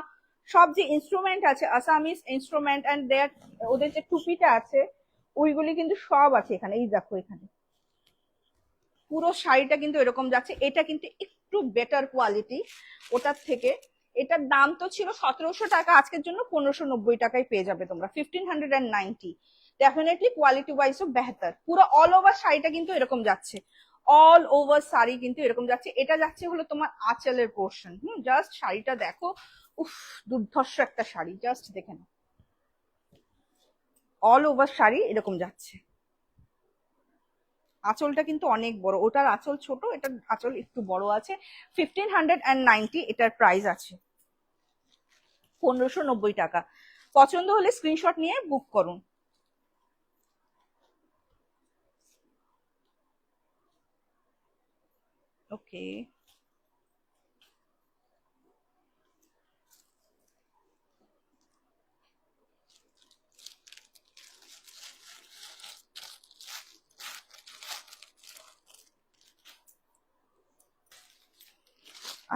সব যে ইনস্ট্রুমেন্ট আছে, আসামিস ইনস্ট্রুমেন্ট এন্ড দেয়ার, ওদের যে টুপিটা আছে ওইগুলি কিন্তু সব আছে এখানে। এই দেখো এখানে পুরো শাড়িটা কিন্তু এরকম যাচ্ছে, এটা কিন্তু একটু বেটার কোয়ালিটি ওটার থেকে। এটার দাম তো ছিল 1700 টাকা, আজকের জন্য 1590 টাকায় পেয়ে যাবে তোমরা, 1590। ডেফিনেটলি কোয়ালিটি ওয়াইজও বেহতর। পুরো অল ওভার শাড়িটা কিন্তু এরকম যাচ্ছে, অল ওভার শাড়ি কিন্তু এরকম যাচ্ছে। এটা যাচ্ছে হলো তোমার আঁচলের পোর্শন। জাস্ট শাড়িটা দেখো, উফ দুর্ধর্ষ একটা শাড়ি, জাস্ট দেখে নাও, অল ওভার শাড়ি এরকম যাচ্ছে। আঁচলটা কিন্তু অনেক বড়, ওটার আঁচল ছোট, এটার আঁচল একটু বড় আছে। 1590 এটার প্রাইস আছে, 1590 টাকা। পছন্দ হলে স্ক্রিনশট নিয়ে বুক করুন। ওকে,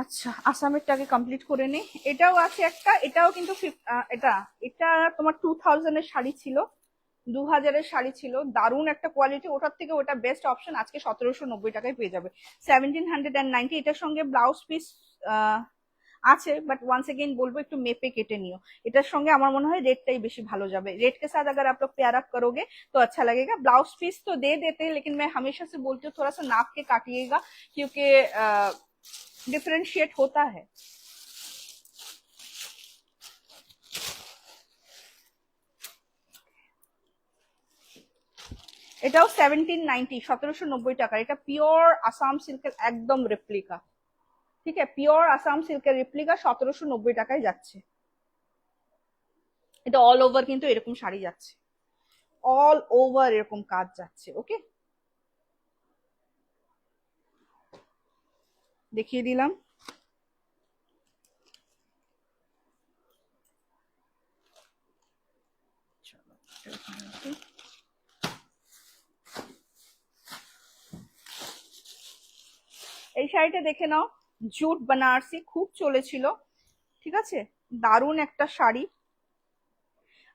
আচ্ছা আসামেরটাকে কমপ্লিট করে নে। এটাও আছে একটা, এটাও কিন্তু এটা এটা তোমার 2000 এর শাড়ি ছিল, 2000 শাড়ি ছিল, দারুণ একটা কোয়ালিটি, ওটার থেকে ওটা বেস্ট অপশন, আজকে 1790 টাকায় পেয়ে যাবে। 1790, এটার সঙ্গে ব্লাউজ পিস আছে, বাট ওয়ান্স अगेन বলবো একটু মেপে কেটে নিও। এটার সঙ্গে আমার মনে হয় রেটটাই বেশি ভালো যাবে, रेट के साथ अगर आप लोग पेयर अप करोगे तो अच्छा लगेगा। ब्लाउज पीस तो दे देते हैं, लेकिन मैं हमेशा से बोलती हूँ थोड़ा सा नाप के काटिएगा, क्योंकि डिफरेंशिएट होता है। এটাও 1790, 1790 টাকা। এটা পিওর আসাম সিল্কের একদম রেপ্লিকা, ঠিক আছে, পিওর আসাম সিল্কের রেপ্লিকা 1790 টাকায় যাচ্ছে। এটা অল ওভার কিন্তু এরকম শাড়ি যাচ্ছে, অল ওভার এরকম কাজ যাচ্ছে। ওকে, দেখিয়ে দিলাম। এই শাড়িটা দেখে নাও, জুট বানারসি খুব চলেছিল, ঠিক আছে, দারুণ একটা শাড়ি।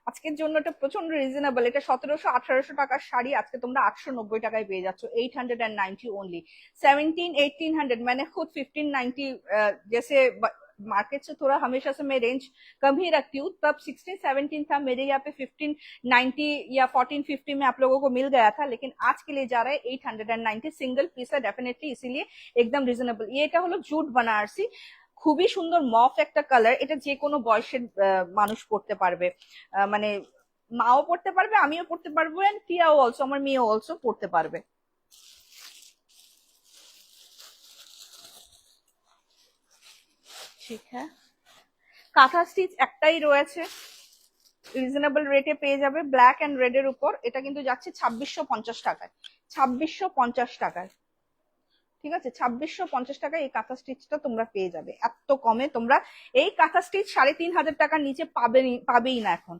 আজকের জন্য এটা প্রচন্ড রিজনেবল, এটা 1700-1800 টাকার শাড়ি আজকে তোমরা 890 টাকায় পেয়ে যাচ্ছ, 890 ओनली। 1700-1800 मैंने खुद 1590, जैसे मार्केट से थोड़ा हमेशा से मैं रेंज कम ही रखती हूँ, तब 16-17 था मेरे यहाँ पे, 1590 या 1450 में आप लोगों को मिल गया था, लेकिन आज के लिए जा रहा है 890, सिंगल पीस है डेफिनेटली, इसीलिए एकदम रिजनेबल। ये এটা হলো জুট বানারসি, খুবই সুন্দর মফ একটা কালার, এটা যে কোনো বয়সের মানুষ পড়তে পারবে, মানে মাও পড়তে পারবে, আমিও পড়তে পারবো, এন্ড টিয়াও অলসো, আমার মেয়েও অলসো পড়তে পারবে। ঠিক হ্যাঁ, কাঁথা স্টিচ একটাই রয়েছে, রিজনেবল রেটে পেয়ে যাবে, ব্ল্যাক এন্ড রেড এর উপর। এটা কিন্তু যাচ্ছে 2650 টাকায়, 2650 টাকায়, ঠিক আছে, 2650 টাকায় এই কাঁথা স্টিচটা তোমরা পেয়ে যাবে। এত কমে তোমরা এই কাঁথা স্টিচ 3500 টাকার নিচে পাবেই না এখন,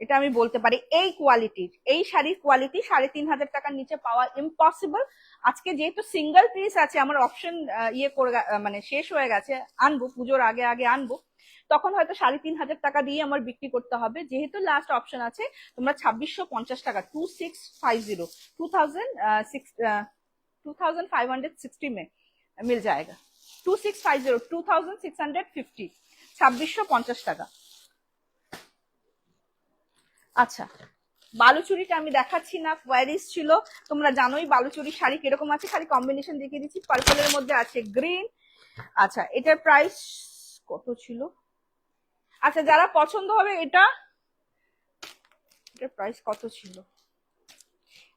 এটা আমি বলতে পারি। এই কোয়ালিটির, এই শাড়ির কোয়ালিটি 3500 টাকার নিচে পাওয়া ইম্পসিবল। আজকে যেহেতু সিঙ্গেল পিস আছে, আমার অপশন ইয়ে করে মানে শেষ হয়ে গেছে, আনবো পুজোর আগে আগে আনবো, তখন হয়তো 3500 টাকা দিয়ে আমার বিক্রি করতে হবে। যেহেতু লাস্ট অপশন আছে, তোমরা 2650 টাকা, 2650, 2560 में मिल जाएगा, 2650, 2650, 2650 টাকা। আচ্ছা, বালুচুরিটা আমি দেখাচ্ছি না, কোয়ারিজ ছিল, তোমরা জানোই বালুচুরি শাড়ি কিরকম আছে, খালি কম্বিনেশন দেখিয়ে দিচ্ছি। পার্পলের মধ্যে আছে গ্রিন। আচ্ছা, এটার প্রাইস কত ছিল? আচ্ছা, যারা পছন্দ হবে এটা, এটার প্রাইস কত ছিল?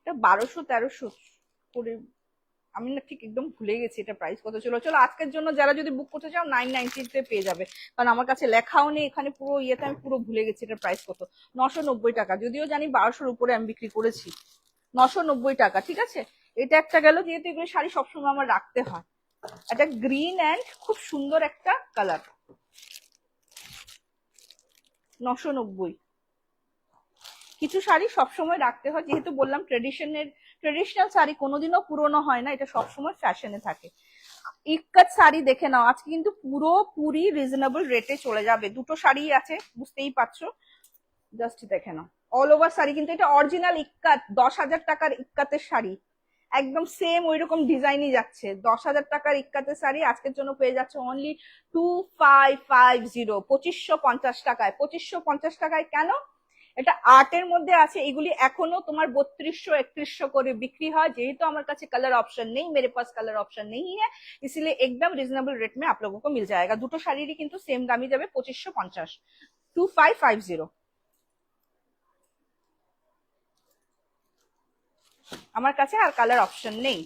এটা 1200-1300 করে, আমি না ঠিক একদম ভুলে গেছি এটা প্রাইস কত ছিল। চলো আজকের জন্য যারা যদি বুক করতে চাও 990 পেয়ে যাবে, কারণ আমার কাছে লেখাও নেই এখানে, পুরো ইয়েতে আমি পুরো ভুলে গেছি এটার প্রাইস কত। 990 টাকা, যদিও জানি 1200-র উপরে আমি বিক্রি করেছি। 990 টাকা, ঠিক আছে। এটা একটা গেল, যেহেতু এগুলো শাড়ি সবসময় আমার রাখতে হয়। এটা গ্রিন অ্যান্ড খুব সুন্দর একটা কালার, 990। কিছু শাড়ি সবসময় রাখতে হয়, যেহেতু বললাম ট্রেডিশনাল শাড়ি কোনোদিনও পুরনো হয় না, এটা সবসময় ফ্যাশনে থাকে। ইক্কাত শাড়ি দেখে নাও, আজকে কিন্তু পুরোপুরি রিজনেবল রেটে চলে যাবে। দুটো শাড়ি আছে, বুঝতেই পারছো, জাস্ট দেখে নাও। অল ওভার শাড়ি, কিন্তু এটা অরিজিনাল ইক্কাত, 10,000 টাকার ইক্কাতের শাড়ি, একদম সেম ওই রকম ডিজাইনই যাচ্ছে। 10,000 টাকার ইক্কাতের শাড়ি আজকের জন্য পেয়ে যাচ্ছে অনলি 2550, 2550 টাকায়। 2550 টাকায় কেন? এটা আর্টের মধ্যে আছে, এগুলি এখনো তোমার 3200-3100 করে বিক্রি হয়। যেহেতু আমার কাছে कलर ऑप्शन नहीं, मेरे पास कलर ऑप्शन नहीं है, इसलिए एकदम रिजनेबल रेट में आप लोगों को मिल जाएगा। দুটো শাড়িরই কিন্তু সেম দামই যাবে, 2550, 2550। আমার কাছে আর কালার অপশন নেই।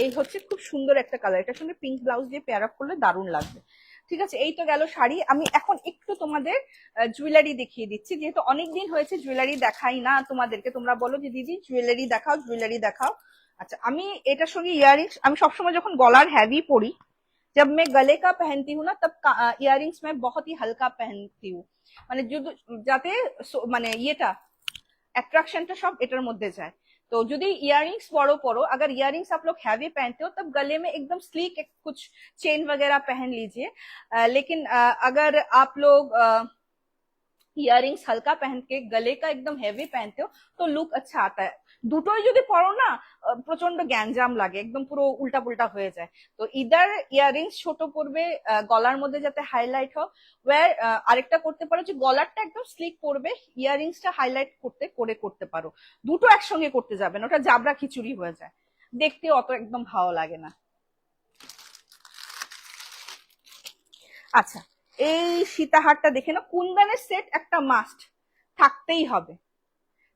এই হচ্ছে খুব সুন্দর একটা কালার, এটার সঙ্গে পিঙ্ক ব্লাউজ দিয়ে পেয়ার আপ করলে দারুণ লাগবে। ঠিক আছে, এই তো গেল শাড়ি। আমি এখন একটু তোমাদের জুয়েলারি দেখিয়ে দিচ্ছি, যেহেতু অনেকদিন হয়েছে জুয়েলারি দেখাই না তোমাদেরকে। তোমরা বলো যে দিদি জুয়েলারি দেখাও, জুয়েলারি দেখাও। আচ্ছা, আমি এটার সঙ্গে ইয়ারিংস, আমি সবসময় যখন গলার हैवी পরি, जब मैं गले का पहनती हूँ ना, तब ইয়ারিংস मैं बहुत ही हल्का पहनती हूँ, মানে যাতে মানে ইয়েটা अट्रैक्शनটা सब এটার মধ্যে যায়। तो যদি ইয়ারিংস বড় পড়ো, अगर ইয়ারিংस आप लोग हैवी पहनते हो, तब गले में एकदम स्लीक एक कुछ चेन वगैरह पहन लीजिए। लेकिन अगर आप लोग ইয়ারিংস হালকা पहन के गले का एकदम हैवी पहनते हो, तो लुक अच्छा आता है। দুটোই যদি পরো না, প্রচন্ড গ্যাঞ্জাম লাগে, একদম পুরো উল্টা পুল্টা হয়ে যায়। তো ইদার ইয়ারিংস ছোট পড়বে, গলার মধ্যে যাতে হাইলাইট হোক, ওয়ার আরেকটা করতে পারো যে গলারটা একদম স্লিক পড়বে, ইয়ারিংসটা হাইলাইট করতে পারো। দুটো একসঙ্গে করতে যাবে না, ওটা জাবরা খিচুড়ি হয়ে যায়, দেখতে অত একদম ভালো লাগে না। আচ্ছা, এই সীতাহারটা দেখে না, কুন্দনের সেট একটা মাস্ট থাকতেই হবে,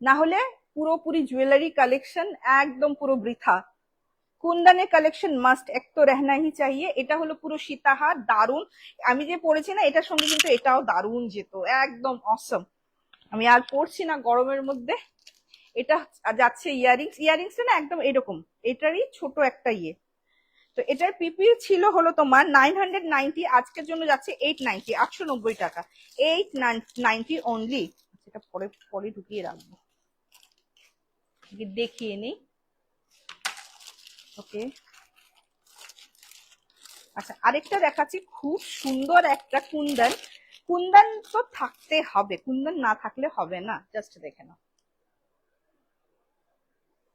না হলে পুরোপুরি জুয়েলারি কালেকশন একদম পুরো বৃথা, কুন্দনের কালেকশন মাস্ট এক তো रहना ही चाहिए। এটা হলো পুরো সীতাহার, দারুন। আমি যে পরেছি না এটার সঙ্গে কিন্তু এটাও দারুন যেত, একদম অসম। আমি আর পরছি না গরমের মধ্যে। এটা যাচ্ছে ইয়ারিংস, ইয়ারিংসটা না একদম এরকম, এটারই ছোট একটা ইয়ে। তো এটার পিপি ছিল হলো তোমার 990, আজকের জন্য যাচ্ছে 890, 890 টাকা, 890 অনলি। এটা পরে পরে ঢুকিয়ে রাখবো, দেখিয়ে নেই। ওকে, আচ্ছা আরেকটা দেখাচ্ছি, খুব সুন্দর একটা কুন্দন। কুন্দন তো থাকতে হবে, কুন্দন না থাকলে হবে না, জাস্ট দেখে নাও,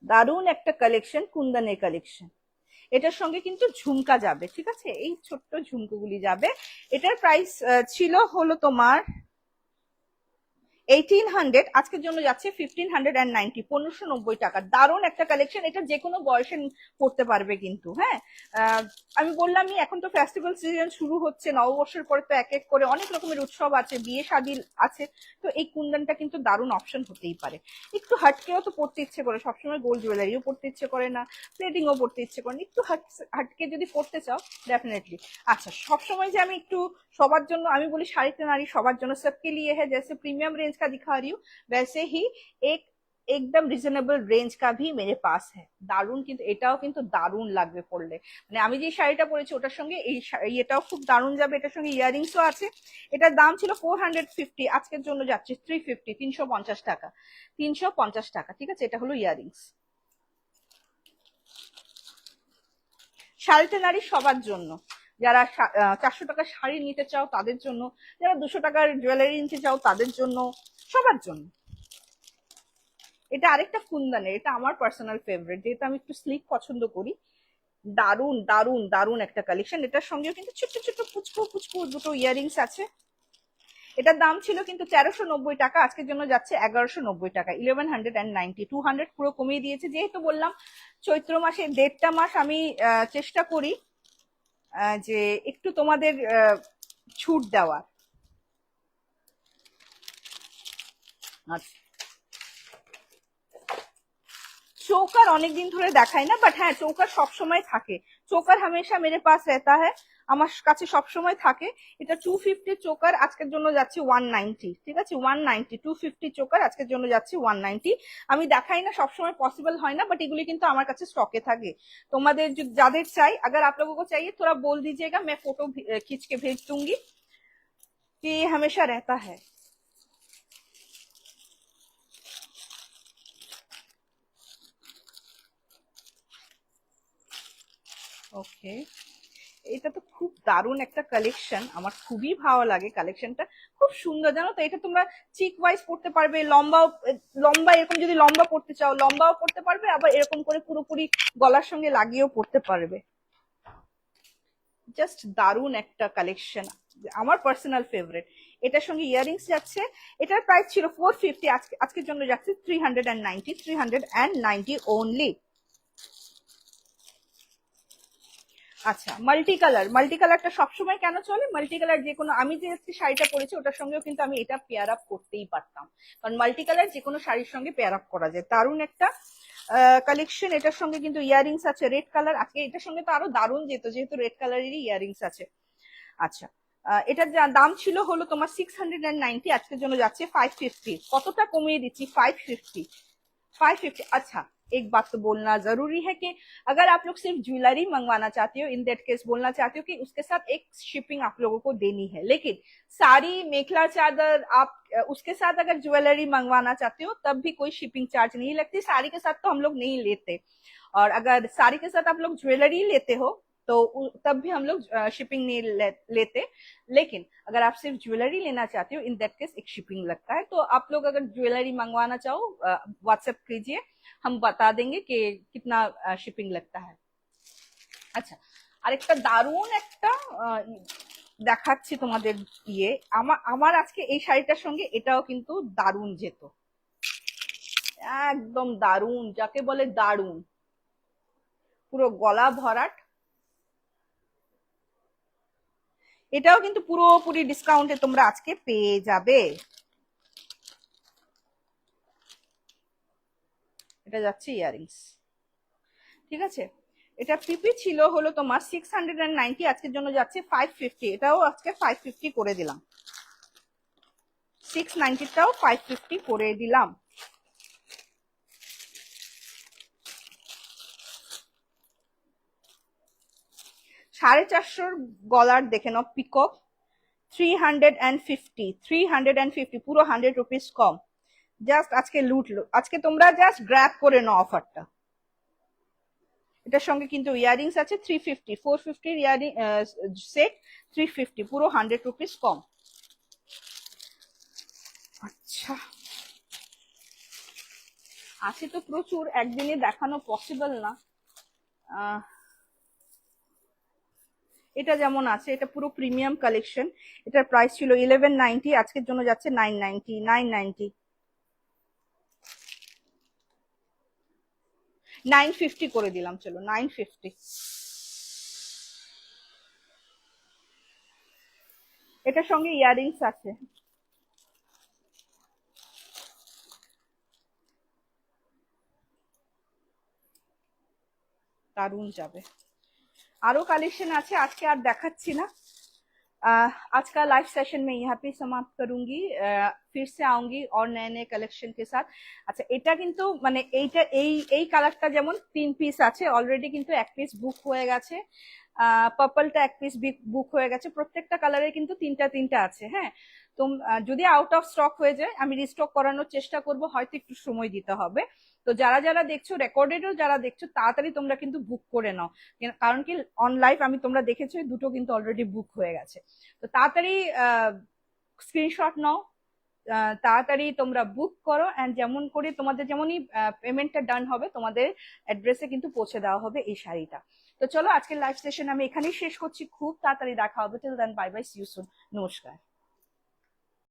দারুণ একটা কালেকশন, কুন্দনের কালেকশন। এটার সঙ্গে কিন্তু ঝুমকা যাবে, ঠিক আছে, এই ছোট্ট ঝুমকুগুলি যাবে। এটার প্রাইস ছিল হলো তোমার 1800, আজকের জন্য যাচ্ছে 1590, 1590 টাকা। দারুণ একটা কালেকশন, এটা যে কোনো বয়সে পড়তে পারবে কিন্তু। হ্যাঁ, আমি বললামই এখন তো ফেস্টিভ্যাল সিজন শুরু হচ্ছে, নববর্ষের পরে তো এক এক করে অনেক রকমের উৎসব আছে, বিয়ে শাদী আছে, তো এই কুন্দনটা কিন্তু দারুণ অপশন হতেই পারে। একটু হাটকেও তো পড়তে ইচ্ছে করে, সবসময় গোল্ড জুয়েলারিও পড়তে ইচ্ছে করে না, প্লেটিংও পড়তে ইচ্ছে করে না, একটু হাটকে যদি পড়তে চাও ডেফিনেটলি। আচ্ছা, সবসময় যে আমি একটু সবার জন্য, আমি বলি শাড়িতে নারী সবার জন্য, सबके लिए है, जैसे प्रीमियम रेंज का दिखा रही हूँ वैसे ही एक एकदम রিজনেবল রেঞ্জ কা ভি মেরে পাস হ্যাঁ। দারুন, কিন্তু এটাও কিন্তু দারুন লাগবে পরলে, মানে আমি যে শাড়িটা পরেছি ওটার সঙ্গে এই এটাও খুব দারুন যাবে, এটার সঙ্গে ইয়ারিংসও আছে। এটার দাম ছিল 450, আজকের জন্য যাচ্ছে 350, 350 টাকা, 350 টাকা, ঠিক আছে। এটা হলো ইয়ারিংস, শাড়িতে নারী সবার জন্য, যারা 400 টাকার শাড়ি নিতে চাও তাদের জন্য, যারা 200 টাকার জুয়েলারি নিতে চাও তাদের জন্য, সবার জন্য। এটা আরেকটা কুন্দনের, এটা আমার পার্সোনাল ফেভারিট, যেহেতু আমি একটু স্লিক পছন্দ করি। দারুন দারুন দারুন একটা কালেকশন। এটার সঙ্গেও কিন্তু ছোট্ট ছোট্ট পুচকু পুচকু দুটো ইয়ারিংস আছে। এটার দাম ছিল কিন্তু 1390 টাকা, আজকের জন্য যাচ্ছে 1190 টাকা, 1190, 200 পুরো কমিয়ে দিয়েছে। যেহেতু বললাম চৈত্র মাসে 1.5টা মাস আমি চেষ্টা করি যে একটু তোমাদের ছুট দেওয়ার। আচ্ছা, চৌকার অনেকদিন ধরে দেখাই না, বাট হ্যাঁ চৌকার সবসময় থাকে, চৌকার হামেশা মেরে পাস রেতা হ্যাঁ, আমার কাছে সবসময় থাকে। এটা 250 চোকার, আজকের জন্য যাচ্ছে 190, ঠিক আছে, 190, 250 চোকার আজকের জন্য যাচ্ছে 190। আমি দেখাই না, সবসময় পসিবল হয় না, বাট এগুলি কিন্তু আমার কাছে স্টকে থাকে। তোমাদের যাদের চাই, अगर आप लोगों को चाहिए थोड़ा बोल दीजिएगा, मैं फोटो खींच के भेज दूंगी कि हमेशा रहता है। ওকে, এটা তো খুব দারুণ একটা কালেকশন, আমার খুবই ভালো লাগে কালেকশনটা, খুব সুন্দর জানো তো। এটা তোমরা চিক ওয়াইজ পড়তে পারবে, লম্বাও, লম্বা এরকম যদি লম্বা পড়তে চাও লম্বাও পড়তে পারবে, আবার এরকম করে পুরোপুরি গলার সঙ্গে লাগিয়েও পড়তে পারবে। জাস্ট দারুণ একটা কালেকশন, আমার পার্সোনাল ফেভারিট। এটার সঙ্গে ইয়ারিংস যাচ্ছে, এটার প্রাইস ছিল 450, আজকের জন্য যাচ্ছে 390, 390 অনলি। আচ্ছা, মাল্টি কালার, মাল্টি কালারটা সবসময় কেন চলে, মাল্টি কালার যে কোনো, আমি যে শাড়িটা পরেছি ওটার সঙ্গেও কিন্তু আমি এটা পেয়ার আপ করতেই পারতাম, কারণ মাল্টি কালার যে কোনো শাড়ির সঙ্গে পেয়ার আপ করা যায়। দারুণ একটা কালেকশন। এটার সঙ্গে কিন্তু ইয়ারিংস আছে রেড কালার, আজকে এটার সঙ্গে তো আরো দারুণ যেত, যেহেতু রেড কালারেরই ইয়ারিংস আছে। আচ্ছা, এটার দাম ছিল হলো তোমার 690, আজকের জন্য যাচ্ছে 550, কতটা কমিয়ে দিচ্ছি, 550, 550। अच्छा, एक बात तो बोलना जरूरी है कि अगर आप लोग सिर्फ ज्वेलरी मंगवाना चाहते हो, इन दैट केस बोलना चाहते हो कि उसके साथ एक शिपिंग आप लोगों को देनी है, लेकिन साड़ी मेखला चादर आप उसके साथ अगर ज्वेलरी मंगवाना चाहते हो तब भी कोई शिपिंग चार्ज नहीं लगती। साड़ी के साथ तो हम लोग नहीं लेते, और अगर साड़ी के साथ आप लोग ज्वेलरी लेते हो तो तब भी हम लोग शिपिंग नहीं लेते। लेकिन अगर आप सिर्फ ज्वेलरी लेना चाहते हो इन दैट केस एक शिपिंग लगता है। तो आप लोग अगर ज्वेलरी मंगवाना चाहो व्हाट्सएप कीजिए, हम बता देंगे कि कितना शिपिंग लगता है। আচ্ছা, আরেকটা দারুণ একটা দেখাচ্ছি তোমাদের দিয়ে, আমার আজকে এই শাড়িটার সঙ্গে এটাও কিন্তু দারুণ যেত, একদম দারুণ, যাকে বলে দারুণ, পুরো গলা ভরাট। এটাও কিন্তু পুরোপুরি ডিসকাউন্টে তোমরা আজকে পেয়ে যাবে। এটা যাচ্ছে ইয়ারিংস, ঠিক আছে। এটা পিপি ছিল হলো তোমার 690, আজকের জন্য যাচ্ছে 550, এটাও আজকে 550 করে দিলাম, 690টাও 550 করে দিলাম। $450 গলার দেখে নাও, পিকক 350, পুরো 100 রুপিস কম। জাস্ট আজকে লুটলো, আজকে তোমরা জাস্ট গ্র্যাব করে নাও অফারটা। এটার সঙ্গে কিন্তু ইয়ারিংস আছে 350, 450 ইয়ারিং সেট 350, পুরো 100 রুপিস কম। আচ্ছা আছে তো প্রচুর, একদিনে দেখানো পসিবল না। এটা যেমন আছে, এটা পুরো প্রিমিয়াম কালেকশন, এটার প্রাইস ছিল 1190, আজকের জন্য যাচ্ছে 990, 990, 950 করে দিলাম, চলো 950। এটার সঙ্গে ইয়ারিংস আছে, দারুন যাবে। আরো কালেকশন আছে, আজকে আর দেখাচ্ছি না। आज का लाइव सेशन में यहाँ पे समाप्त करूंगी, फिर से आऊंगी और नए नए কালেকশন के साथ। আচ্ছা এটা কিন্তু মানে এইটা এই কালারটা যেমন 3 পিস আছে অলরেডি, কিন্তু এক পিস বুক হয়ে গেছে, পার্পলটা এক পিস বুক হয়ে গেছে, প্রত্যেকটা কালারে কিন্তু তিনটা তিনটা আছে। হ্যাঁ, তো যদি আউট অফ স্টক হয়ে যায় আমি রিস্টক করানোর চেষ্টা করব, হয়তো একটু সময় দিতে হবে। তো যারা যারা দেখছো, রেকর্ডেডও যারা দেখছো, তাড়াতাড়ি তোমরা কিন্তু বুক করে নাও, কারণ কি অন লাইভ আমি তোমরা দেখেছো দুটো কিন্তু অলরেডি বুক হয়ে গেছে। তো তাড়াতাড়ি স্ক্রিনশট নাও, তাড়াতাড়ি তোমরা বুক করো, এন্ড যেমন করে তোমাদের যেমনই পেমেন্টটা ডান হবে তোমাদের অ্যাড্রেসে কিন্তু পৌঁছে দেওয়া হবে এই শাড়িটা। তো চলো আজকের লাইভ সেশন আমি এখানেই শেষ করছি, খুব তাড়াতাড়ি দেখা হবে, till then bye bye, see you soon, নমস্কার।